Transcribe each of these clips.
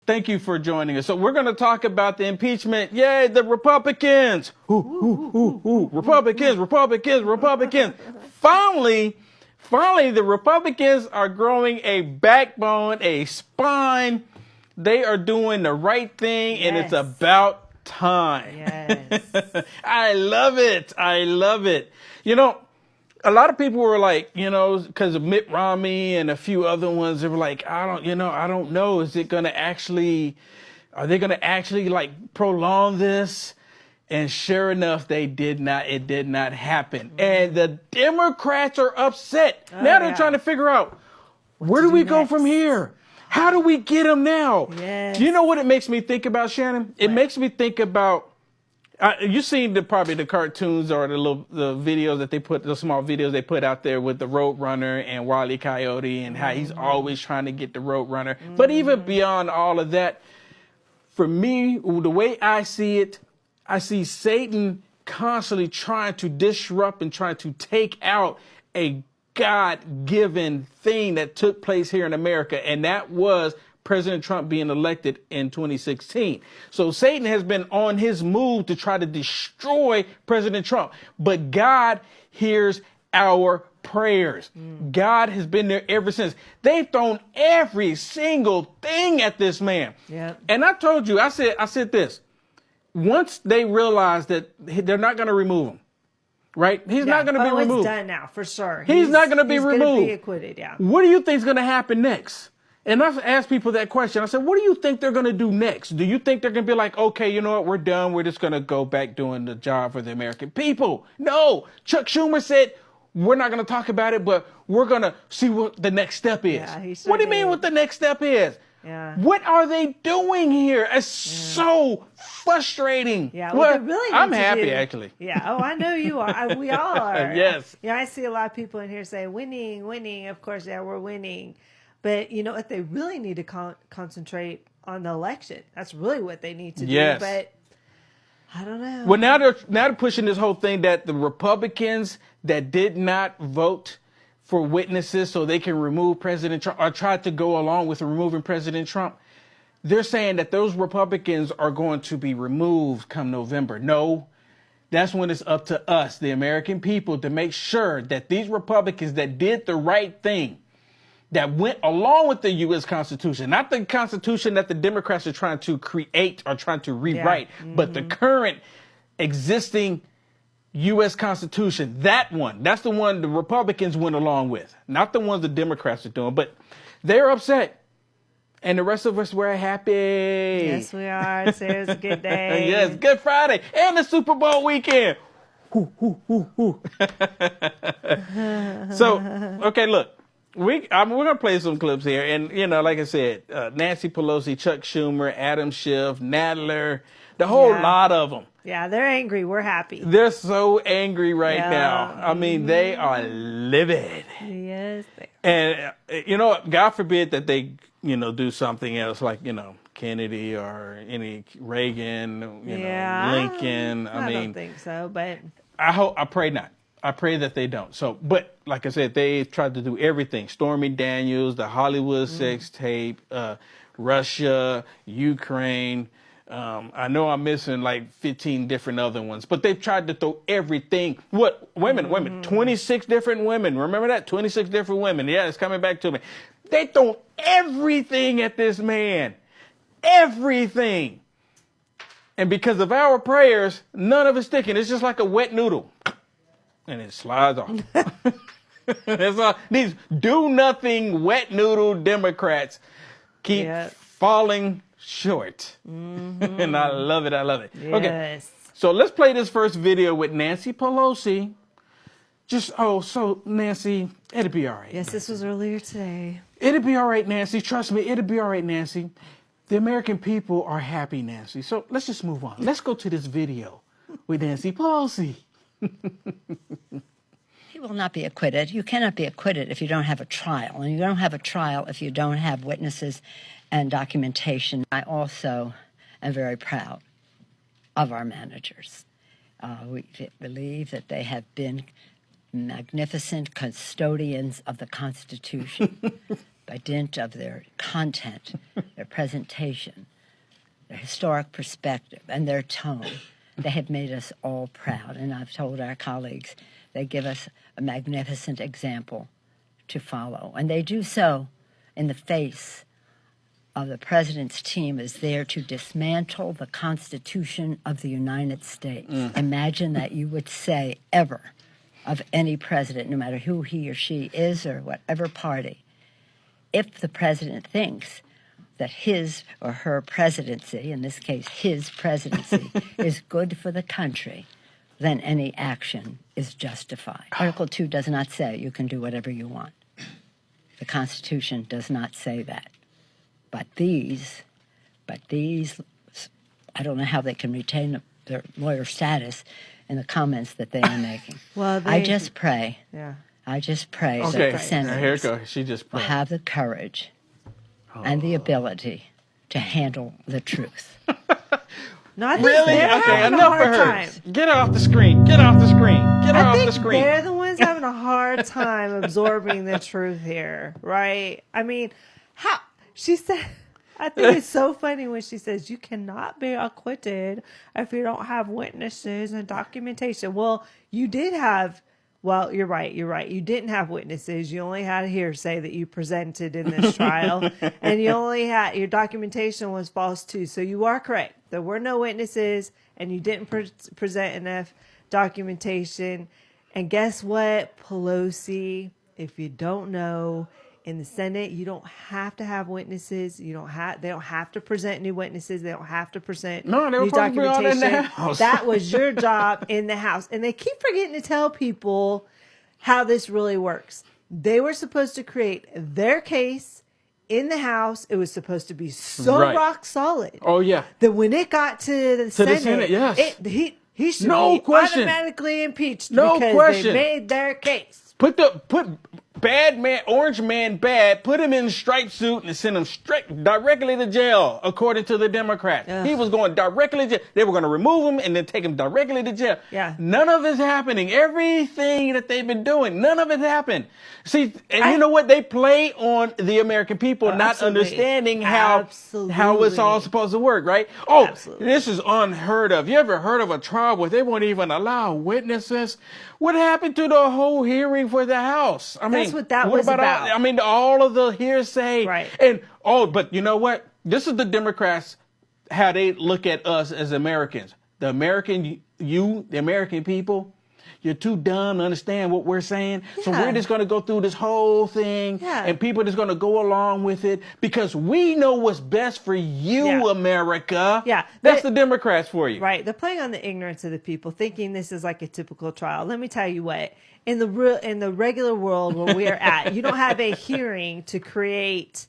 Thank you for joining us. So we're going to talk about the impeachment. Yay, the Republicans. Republicans, Republicans, Republicans. Finally, the Republicans are growing a backbone, a spine. They are doing the right thing, and it's about time. Yes. I love it. I love it. You know, a lot of people were like, you know, because of Mitt Romney and a few other ones, they were like, I don't know. Is it going to actually, are they going to actually like prolong this? And sure enough, it did not happen. And the Democrats are upset. Now they're trying to figure out, where do we go from here? How do we get them now? Yes. Do you know what it makes me think about, Shannon? It makes me think about, you've seen probably the cartoons or the videos that they put, the small videos they put out there with the Roadrunner and Wile E. Coyote and how he's always trying to get the Roadrunner. But even beyond all of that, for me, the way I see it, I see Satan constantly trying to disrupt and trying to take out a God-given thing that took place here in America, and that was President Trump being elected in 2016. So Satan has been on his move to try to destroy President Trump. But God hears our prayers. God has been there ever since. They've thrown every single thing at this man. Yep. And I told you, I said this. Once they realize that they're not going to remove him, right? He's not going to be removed. It's done now, for sure. He's not going to be removed. He's going to be acquitted, yeah. What do you think is going to happen next? And I've asked people that question. I said, what do you think they're going to do next? Do you think they're going to be like, okay, you know what, we're done. We're just going to go back doing the job for the American people? No. Chuck Schumer said, we're not going to talk about it, but we're going to see what the next step is. Yeah, he sure What do you mean did. what the next step is? Yeah. What are they doing here? It's so frustrating. Yeah, well, what they really need I'm to happy, do- actually. Yeah, oh, I know you are. We all are. Yes. Yeah, I see a lot of people in here say, winning, winning. Of course, yeah, we're winning. But you know what? They really need to concentrate on the election. That's really what they need to do. Yes. But I don't know. Well, now they're pushing this whole thing that the Republicans that did not vote for witnesses so they can remove President Trump or tried to go along with removing President Trump. They're saying that those Republicans are going to be removed come November. No, that's when it's up to us, the American people, to make sure that these Republicans that did the right thing, that went along with the U.S. Constitution, not the Constitution that the Democrats are trying to create or trying to rewrite, but the current existing U.S. Constitution, that one, that's the one the Republicans went along with, not the ones the Democrats are doing, but they're upset. And the rest of us, we're happy. Yes, we are. Today's a good day. Yes, Good Friday and the Super Bowl weekend. So, okay, look. We're going to play some clips here. And, you know, like I said, Nancy Pelosi, Chuck Schumer, Adam Schiff, Nadler, the whole lot of them. Yeah, they're angry. We're happy. They're so angry right Yeah. now. I mean, they are livid. Yes. And, you know, God forbid that they, you know, do something else like, you know, Kennedy or any Reagan, you know, Lincoln. I don't think so, but I pray not. I pray that they don't. So, but like I said, they tried to do everything. Stormy Daniels, the Hollywood sex tape, Russia, Ukraine. I know I'm missing like 15 different other ones, but they've tried to throw everything. What? Women, 26 different women. Remember that? 26 different women. Yeah, it's coming back to me. They throw everything at this man. Everything. And because of our prayers, none of it's sticking. It's just like a wet noodle. And it slides off. That's all. These do-nothing wet noodle Democrats keep falling short. And I love it. I love it. yes. Okay, so let's play this first video with Nancy Pelosi. So Nancy, it'll be all right. Yes, this was earlier today. It'll be all right, Nancy. Trust me, it'll be all right, Nancy. The American people are happy, Nancy. So let's just move on. Let's go to this video with Nancy Pelosi. He will not be acquitted. You cannot be acquitted if you don't have a trial, and you don't have a trial if you don't have witnesses and documentation. I also am very proud of our managers. We believe that they have been magnificent custodians of the Constitution. by dint of their content, their presentation, their historic perspective, and their tone, they have made us all proud. And I've told our colleagues they give us a magnificent example to follow. And they do so in the face of the president's team is there to dismantle the Constitution of the United States. Imagine that you would say ever of any president, no matter who he or she is or whatever party, if the president thinks that his or her presidency, in this case his presidency, is good for the country, then any action is justified. Article 2 does not say you can do whatever you want. The Constitution does not say that. But these, I don't know how they can retain their lawyer status in the comments that they are making. Well, I just pray. Yeah. I just pray Okay, that the now senators here it goes. She just will prayed. have the courage and the ability to handle the truth. No, I think Really? they're Okay, having a enough hard of her. time. Get off the screen. Get off the screen. Get I off think the screen. they're the ones having a hard time absorbing the truth here, right? I mean, how she said. I think it's so funny when she says you cannot be acquitted if you don't have witnesses and documentation. Well, you did have. Well, you're right. You're right. You didn't have witnesses. You only had hearsay that you presented in this trial, and you only had your documentation was false too. So you are correct. There were no witnesses, and you didn't present enough documentation. And guess what, Pelosi? If you don't know, in the Senate, you don't have to have witnesses. They don't have to present new witnesses. They don't have to present No, they were new supposed to be all in the documentation. House. That was your job in the House. And they keep forgetting to tell people how this really works. They were supposed to create their case in the House. It was supposed to be so Right. rock solid Oh, yeah. that when it got to the Senate, yes. he should No be question. automatically impeached No because question. they made their case. Put bad man, orange man bad, put him in striped suit and send him straight directly to jail, according to the Democrats. Ugh. He was going directly to jail. They were going to remove him and then take him directly to jail. Yeah. None of it's happening. Everything that they've been doing, none of it happened. See, and you know what? They play on the American people not Absolutely. understanding how it's all Absolutely. supposed to work, right? Oh, Absolutely. this is unheard of. You ever heard of a trial where they won't even allow witnesses? What happened to the whole hearing for the House? I mean, That's what that was about. all of the hearsay. Right. And, but you know what? This is the Democrats, how they look at us as Americans. The American people, you're too dumb to understand what we're saying. So Yeah. we're just going to go through this whole thing Yeah. and people are just going to go along with it because we know what's best for you, Yeah. America. Yeah. That's But- the Democrats for you. Right. They're playing on the ignorance of the people, thinking this is like a typical trial. Let me tell you what. In the regular world where we are at, you don't have a hearing to create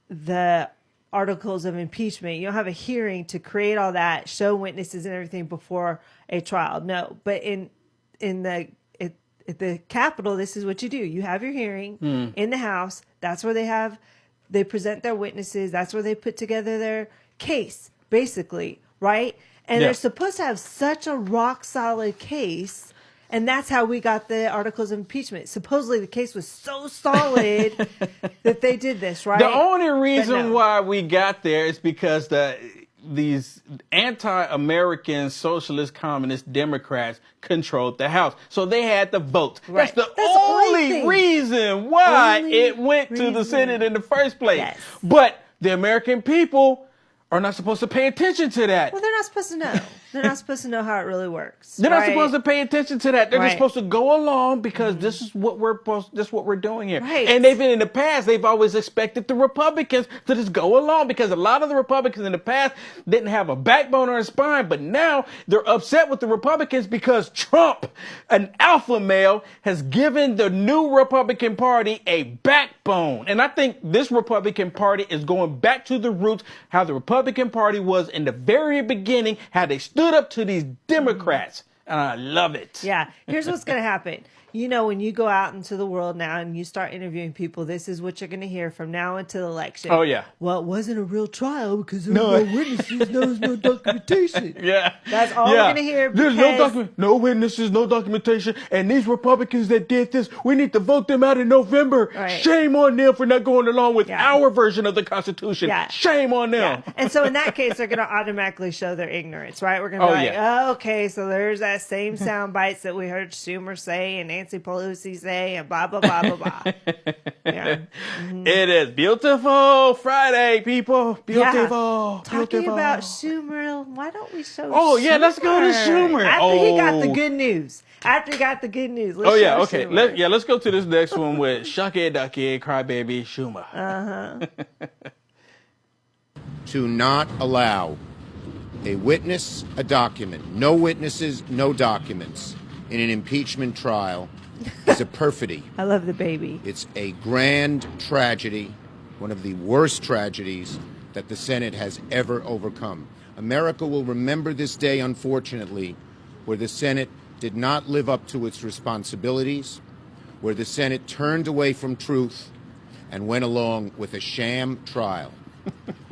the articles of impeachment. You don't have a hearing to create all that, show witnesses and everything before a trial. No, but at the Capitol, this is what you do. You have your hearing in the House. That's where they present their witnesses. That's where they put together their case, basically, right? And Yeah. they're supposed to have such a rock solid case. And that's how we got the articles of impeachment. Supposedly the case was so solid that they did this, right? The only reason no. why we got there is because these anti-American socialist communist Democrats controlled the House. So they had the votes. Right. That's the That's the only only thing. reason why Only it went to the reason. Senate in the first place. Yes. But the American people are not supposed to pay attention to that. Well, they're not supposed to know. They're not supposed to know how it really works. They're not right? supposed to pay attention to that. They're Right. just supposed to go along because this is what we're doing here. Right. And in the past, they've always expected the Republicans to just go along because a lot of the Republicans in the past didn't have a backbone or a spine, but now they're upset with the Republicans because Trump, an alpha male, has given the new Republican Party a backbone. And I think this Republican Party is going back to the roots, how the Republican Party was in the very beginning, how they stood up to these Democrats. And I love it. Yeah. Here's what's going to happen. when you go out into the world now and you start interviewing people, this is what you're going to hear from now until election. Oh, yeah. Well, it wasn't a real trial because there were no witnesses, there was no documentation. Yeah. That's all we're going to hear. There's no witnesses, no documentation. And these Republicans that did this, we need to vote them out in November. Right. Shame on them for not going along with our version of the Constitution. Yeah. Shame on them. Yeah. And so in that case, they're going to automatically show their ignorance, right? We're going to be like, oh, okay, so there's that same sound bites that we heard Schumer say and Nancy Pelosi say and blah, blah, blah, blah, blah. Yeah. Mm-hmm. It is beautiful Friday, people. Beautiful. Talking about Schumer, why don't we show Oh, yeah, let's go to Schumer. After he got the good news. Let's okay. Schumer. Let's go to this next one with Shucky Ducky, Crybaby Schumer. To not allow a witness, a document, no witnesses, no documents in an impeachment trial is a perfidy. I love the baby. It's a grand tragedy, one of the worst tragedies that the Senate has ever overcome. America will remember this day, unfortunately, where the Senate did not live up to its responsibilities, where the Senate turned away from truth and went along with a sham trial.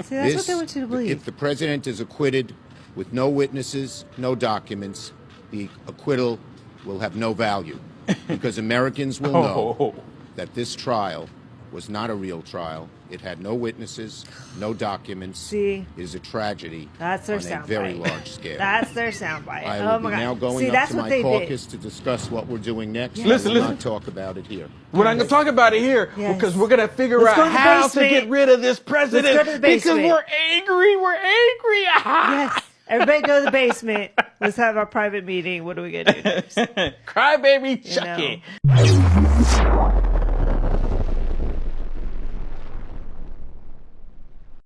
See, that's what they want you to believe. If the president is acquitted with no witnesses, no documents, the acquittal will have no value because Americans will know that this trial was not a real trial. It had no witnesses, no documents. See, it is a tragedy. That's their on a soundbite. very large scale. That's their soundbite. I will be now going up to my caucus to discuss what we're doing next. Listen. Not talk about it here. We're not going to talk about it here because we're going to figure out how to get rid of this president because we're angry. We're angry. Yes. Everybody go to the basement. Let's have our private meeting. What are we going to do next? Crybaby Chucky.